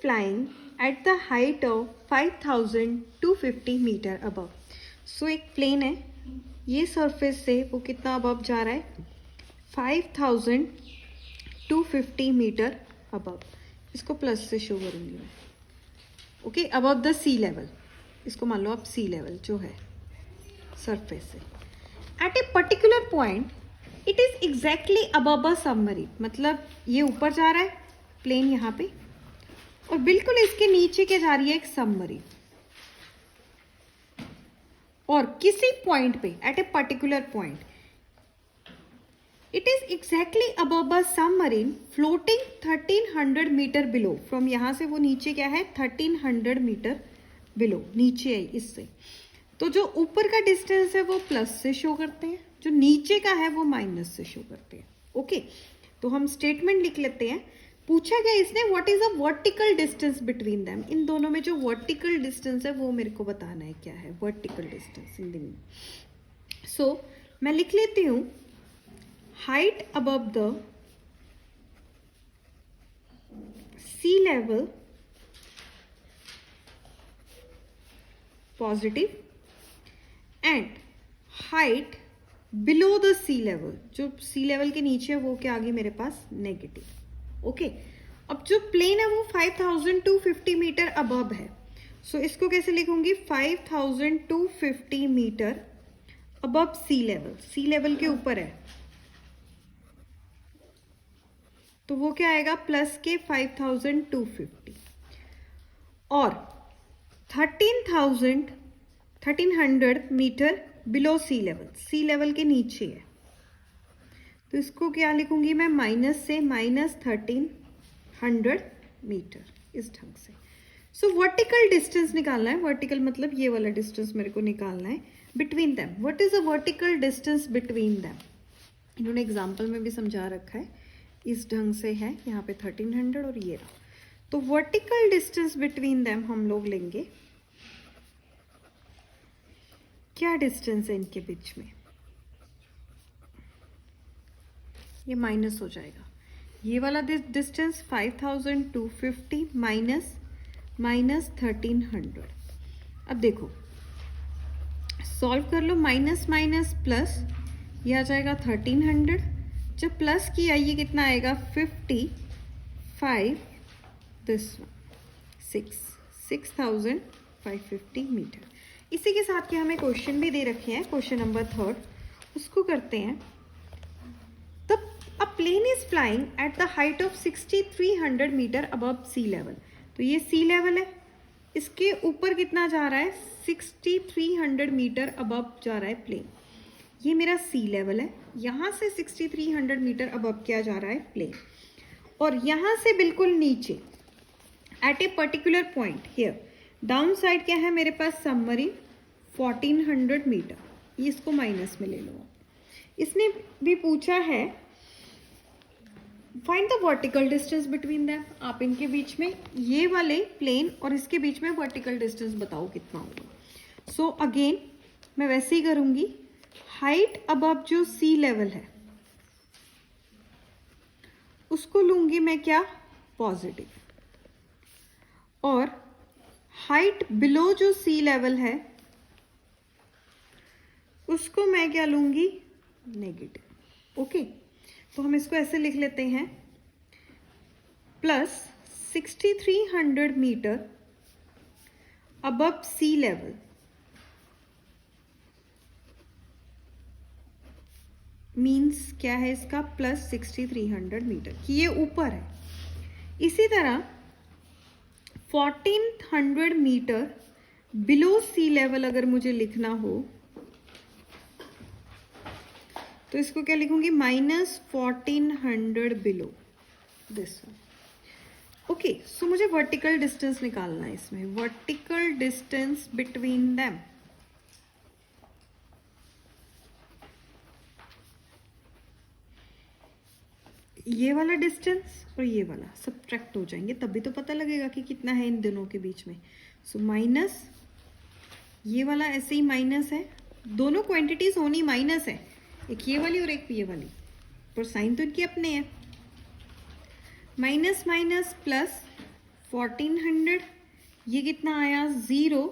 flying at the height of 5250 metre above. So एक plane है, ये सरफेस से वो कितना अबव जा रहा है 5250 मीटर अबव. इसको प्लस से शो करूँगी मैं. Okay, above the sea level. इसको मान लो आप सी लेवल जो है सरफेस से. At a particular point it is exactly above a submarine. मतलब ये ऊपर जा रहा है प्लेन यहाँ पे, और बिल्कुल इसके नीचे के जा रही है एक सबमरीन. और किसी पॉइंट पे at a particular point it is exactly above a submarine floating 1300 metre below. From यहां से वो नीचे क्या है 1300 मीटर बिलो, नीचे है इससे. तो जो ऊपर का डिस्टेंस है वो प्लस से शो करते हैं, जो नीचे का है वो माइनस से शो करते हैं. ओके, तो हम स्टेटमेंट लिख लेते हैं. पूछा गया इसने what is a vertical distance between them. इन दोनों में जो वर्टिकल डिस्टेंस है वो मेरे को बताना है क्या है वर्टिकल डिस्टेंस इन दिन. सो मैं लिख लेती हूं height above the sea level positive and height below the sea level, जो सी लेवल के नीचे है वो क्या आ गई मेरे पास नेगेटिव. ओके, अब जो प्लेन है वो 5250 मीटर अबव है. सो इसको कैसे लिखूंगी 5250 metre above sea level. Sea level के ऊपर है तो वो क्या आएगा प्लस के 5250 और 1300 metre below sea level. Sea level के नीचे है तो इसको क्या लिखूंगी मैं माइनस से -1300 मीटर, इस ढंग से. सो वर्टिकल डिस्टेंस निकालना है. वर्टिकल मतलब ये वाला डिस्टेंस मेरे को निकालना है between them. What is a vertical distance between them. इन्होंने एग्जाम्पल में भी समझा रखा है, इस ढंग से है. यहाँ पे 1300 और ये रहा. तो वर्टिकल डिस्टेंस बिटवीन दैम हम लोग लेंगे. क्या डिस्टेंस है इनके बीच में, ये माइनस हो जाएगा. ये वाला डिस्टेंस 5250 माइनस 1300. अब देखो सॉल्व कर लो. माइनस माइनस प्लस, ये आ जाएगा 1300. जब प्लस किया ये कितना आएगा 55, दिस 6550 मीटर. इसी के साथ के हमें क्वेश्चन भी दे रखे हैं. क्वेश्चन नंबर 3 उसको करते हैं. A plane is flying at the height of 6300 metre above sea level. तो ये sea level है, इसके ऊपर कितना जा रहा है 6300 मीटर above जा रहा है प्लेन. ये मेरा sea level है, यहाँ से 6300 मीटर above क्या जा रहा है प्लेन. और यहाँ से बिल्कुल नीचे at a particular point here down side क्या है मेरे पास सबमरीन 1400 मीटर. ये इसको माइनस में ले लो. इसने भी पूछा है find the vertical distance between them. आप इनके बीच में ये वाले प्लेन और इसके बीच में वर्टिकल डिस्टेंस बताओ कितना होगा. सो अगेन मैं वैसे ही करूंगी. हाइट अबव जो सी लेवल है उसको लूंगी मैं क्या पॉजिटिव, और हाइट बिलो जो सी लेवल है उसको मैं क्या लूंगी नेगेटिव. ओके, तो हम इसको ऐसे लिख लेते हैं plus 6300 metre above sea level means क्या है इसका प्लस 6300 मीटर कि ये ऊपर है. इसी तरह 1400 मीटर बिलो सी लेवल अगर मुझे लिखना हो तो इसको क्या लिखूंगी -1400 बिलो दिस वन. ओके, सो मुझे वर्टिकल डिस्टेंस निकालना है इसमें. Vertical distance between them. ये वाला डिस्टेंस और ये वाला सब्ट्रैक्ट हो जाएंगे, तभी तो पता लगेगा कि कितना है इन दोनों के बीच में. सो माइनस ये वाला ऐसे ही माइनस है. दोनों क्वांटिटीज होनी माइनस है, एक ये वाली और एक ये वाली, पर साइन तो इनके अपने हैं. माइनस माइनस प्लस 1400, ये कितना आया 0,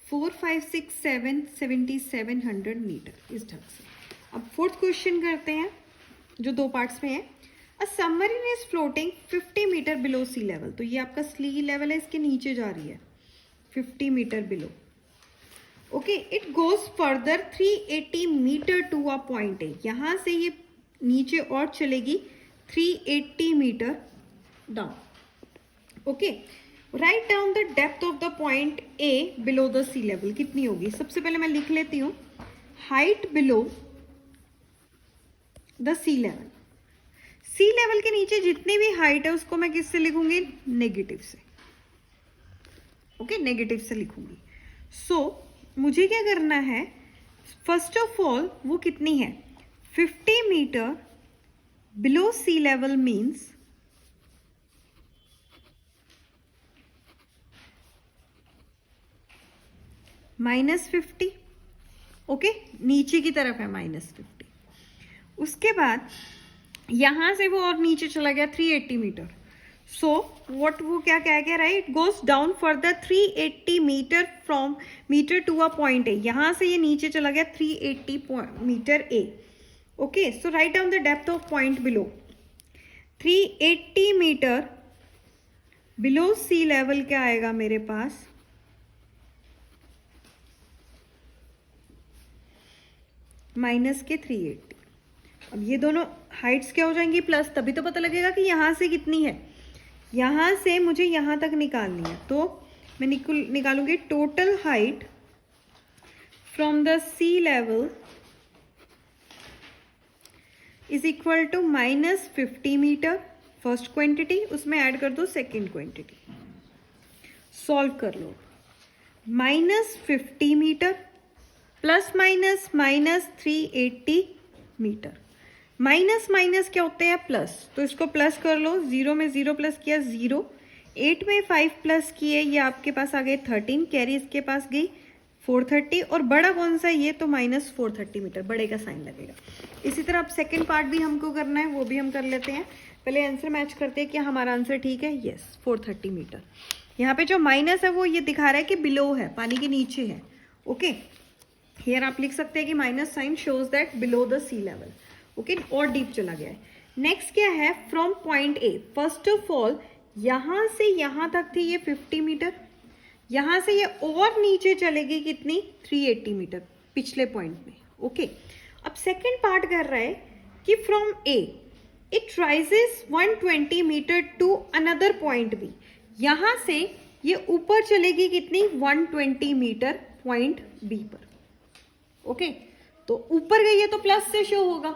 4, 5, 6, 7, 7700 मीटर, इस ढंग से। अब फोर्थ क्वेश्चन करते हैं जो 2 पार्ट्स में है। A submarine is floating 50 metre below sea level, तो ये आपका सी लेवल है, इसके नीचे जा रही है 50 metre below. Okay, it goes further 380 metre to a point A, यहां से ये नीचे और चलेगी 380 metre down. Okay, right down the depth of the point A below the sea level, कितनी होगी? सबसे पहले मैं लिख लेती हूँ height below the sea level. Sea level के नीचे जितनी भी हाइट है उसको मैं किससे लिखूंगी? नेगेटिव से। ओके, नेगेटिव से लिखूंगी। सो मुझे क्या करना है, फर्स्ट ऑफ ऑल वो कितनी है? 50 metre below sea level means -50। Okay, नीचे की तरफ है -50। उसके बाद यहां से वो और नीचे चला गया 380 मीटर। सो व्हाट वो क्या कह गया, right, goes down further 380 metre from metre to a point A, यहां से ये नीचे चला गया 380 metre A. Okay, so right down the depth of point below. 380 metre below sea level क्या आएगा मेरे पास? माइनस के 380। अब ये दोनों हाइट्स क्या हो जाएंगी? प्लस, तभी तो पता लगेगा कि यहां से कितनी है। यहां से मुझे यहां तक निकालनी है, तो मैं निकालूंगी total height from the sea level is equal to -50 metre, first quantity, उसमें ऐड कर दो सेकेंड क्वांटिटी, सॉल्व कर लो। -50 metre plus minus -380 metre, minus minus क्या होते हैं? प्लस, तो इसको प्लस कर लो। 0 में 0 प्लस किया 0, 8 में 5 प्लस किए, ये आपके पास आ गए 13, कैरी इसके पास गई 430, और बड़ा कौन सा? ये तो -430 मीटर, बड़े का साइन लगेगा। इसी तरह अब सेकेंड पार्ट भी हमको करना है, वो भी हम कर लेते हैं। पहले आंसर मैच करते हैं, क्या हमारा आंसर ठीक है? Yes, 430 metre. यहाँ पे जो माइनस है वो ये दिखा रहा है कि बिलो है, पानी के नीचे है। ओके, हियर आप लिख सकते हैं कि minus sign shows that below the sea level. Okay, और डीप चला गया है। नेक्स्ट क्या है? From point A, first of all यहां से यहां तक थी ये 50 मीटर, यहां से ये और नीचे चलेगी कितनी? 380 मीटर पिछले पॉइंट में। ओके, अब सेकेंड पार्ट कर रहा है कि from A it rises 120 metre to another point B, यहां से ये ऊपर चलेगी कितनी? 120 मीटर पॉइंट बी पर। ओके, तो ऊपर गई है तो प्लस से शो होगा,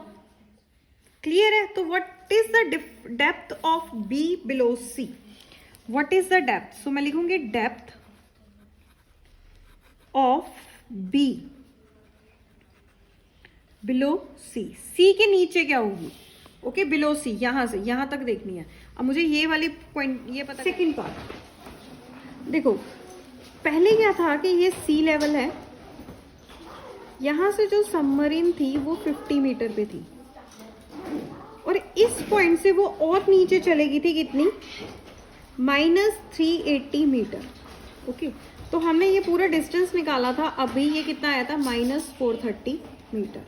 क्लियर है? तो what is the depth of B below sea? What is the depth? So मैं लिखूंगी depth of B below sea. Sea के नीचे क्या होगी? ओके, बिलो सी, यहां से यहां तक देखनी है। अब मुझे ये वाली पॉइंट ये पता। सेकेंड पार्ट देखो, पहले क्या था कि ये सी लेवल है, यहां से जो सबमरीन थी वो 50 मीटर पे थी, और इस पॉइंट से वो और नीचे चलेगी थी कितनी? -380 मीटर। ओके, तो हमने ये पूरा डिस्टेंस निकाला था, अभी ये कितना आया था? -430 मीटर।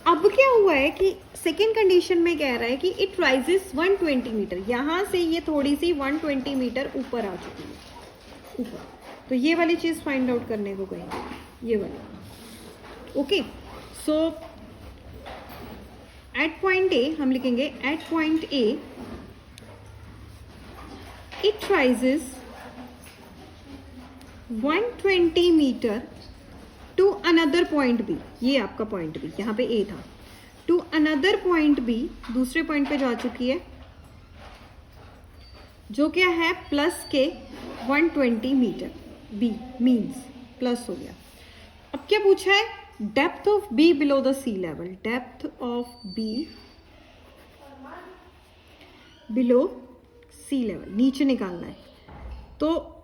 अब क्या हुआ है कि सेकेंड कंडीशन में कह रहा है कि इट राइजेस 120 मीटर, यहां से ये थोड़ी सी 120 मीटर ऊपर आ चुकी है, ऊपर। तो ये वाली चीज फाइंड आउट करने को कहेंगे, ये वाली। Okay, so at point A हम लिखेंगे at point A it rises 120 metre to another point B, ये आपका पॉइंट बी, यहाँ पे ए था, टू अनदर पॉइंट बी, दूसरे पॉइंट पे जा चुकी है, जो क्या है? प्लस के 120 मीटर, बी मीन्स प्लस हो गया। अब क्या पूछा है? Depth of B below the sea level, depth of B below sea level, नीचे निकालना है। तो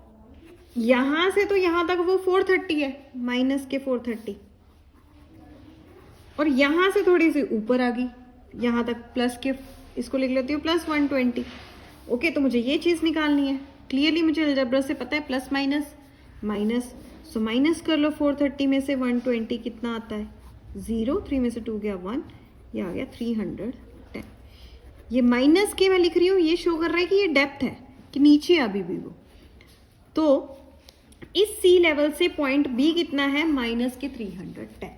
यहां से तो यहां तक वो 430 है, माइनस के 430, और यहां से थोड़ी सी ऊपर आ गई, यहां तक प्लस के, इसको लिख लेती हूँ +120। ओके, तो मुझे ये चीज निकालनी है। क्लियरली मुझे अलजेब्रा से पता है plus minus minus, so minus कर लो 430 में से 120 कितना आता है 0, 3 में से 2 गया 1, ये आ गया 310। ये माइनस के मैं लिख रही हूँ, ये शो कर रहा है कि ये डेप्थ है कि नीचे अभी भी वो। तो इस सी लेवल से पॉइंट बी कितना है माइनस के 310।